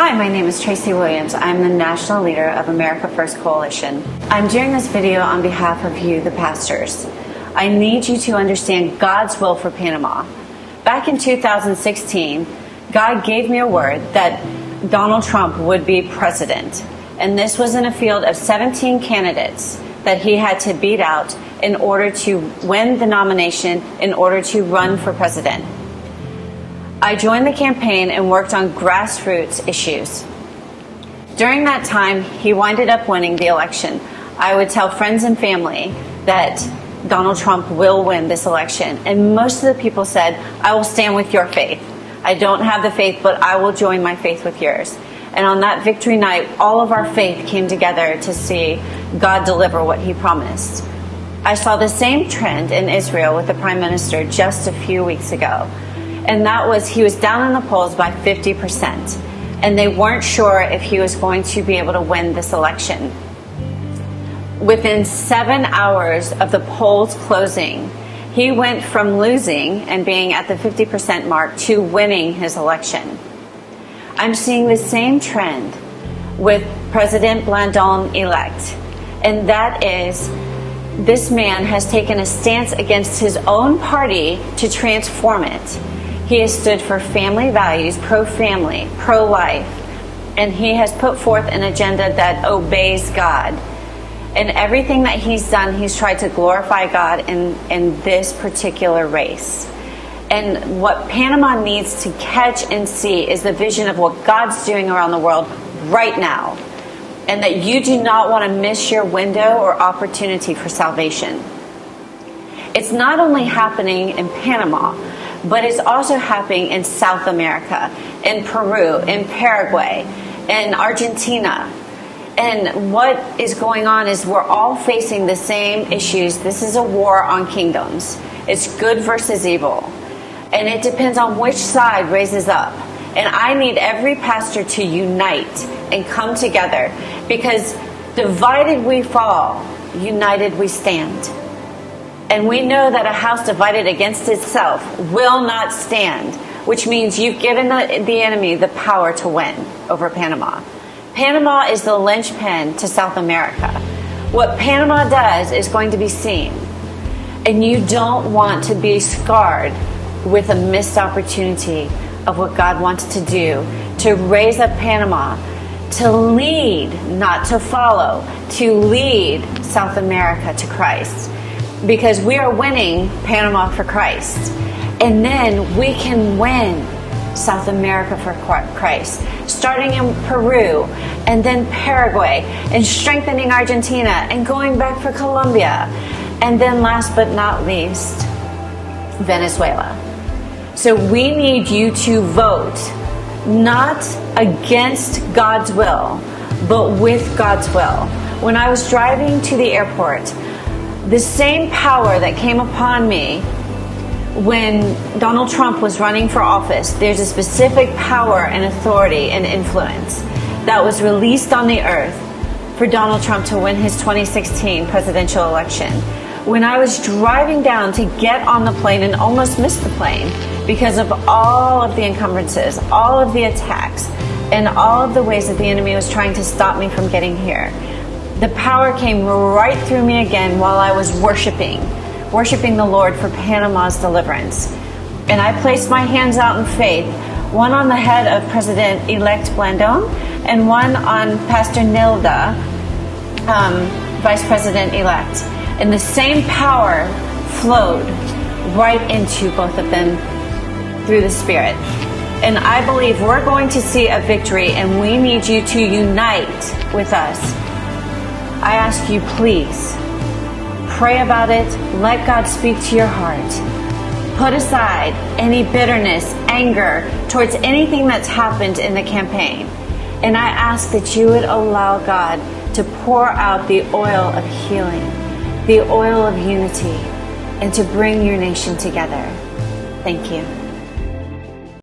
Hi, my name is Tracy Williams. I'm the National Leader of America First Coalition. I'm doing this video on behalf of you, the pastors. I need you to understand God's will for Panama. Back in 2016, God gave me a word that Donald Trump would be president. And this was in a field of 17 candidates that he had to beat out in order to win the nomination, in order to run for president. I joined the campaign and worked on grassroots issues. During that time, he winded up winning the election. I would tell friends and family that Donald Trump will win this election. And most of the people said, I will stand with your faith. I don't have the faith, but I will join my faith with yours. And on that victory night, all of our faith came together to see God deliver what he promised. I saw the same trend in Israel with the prime minister just a few weeks ago. And that was, he was down in the polls by 50%. And they weren't sure if he was going to be able to win this election. Within 7 hours of the polls closing, he went from losing and being at the 50% mark to winning his election. I'm seeing the same trend with President Blandon-elect. And that is, this man has taken a stance against his own party to transform it. He has stood for family values, pro-family, pro-life, and he has put forth an agenda that obeys God. And everything that he's done, he's tried to glorify God in this particular race. And what Panama needs to catch and see is the vision of what God's doing around the world right now. And that you do not want to miss your window or opportunity for salvation. It's not only happening in Panama, but it's also happening in South America, in Peru, in Paraguay, in Argentina. And what is going on is we're all facing the same issues. This is a war on kingdoms. It's good versus evil. And it depends on which side raises up. And I need every pastor to unite and come together, because divided we fall, united we stand. And we know that a house divided against itself will not stand, which means you've given the enemy the power to win over Panama. Panama is the linchpin to South America. What Panama does is going to be seen. And you don't want to be scarred with a missed opportunity of what God wants to do, to raise up Panama, to lead, not to follow, to lead South America to Christ. Because we are winning Panama for Christ. And then we can win South America for Christ. Starting in Peru, and then Paraguay, and strengthening Argentina, and going back for Colombia. And then last but not least, Venezuela. So we need you to vote, not against God's will, but with God's will. When I was driving to the airport, the same power that came upon me when Donald Trump was running for office, there's a specific power and authority and influence that was released on the earth for Donald Trump to win his 2016 presidential election. When I was driving down to get on the plane and almost missed the plane because of all of the encumbrances, all of the attacks, and all of the ways that the enemy was trying to stop me from getting here, the power came right through me again while I was worshiping the Lord for Panama's deliverance. And I placed my hands out in faith, one on the head of President-elect Blandon, and one on Pastor Nilda, Vice President-elect. And the same power flowed right into both of them through the Spirit. And I believe we're going to see a victory, and we need you to unite with us. I ask you, please, pray about it. Let God speak to your heart. Put aside any bitterness, anger towards anything that's happened in the campaign. And I ask that you would allow God to pour out the oil of healing, the oil of unity, and to bring your nation together. Thank you.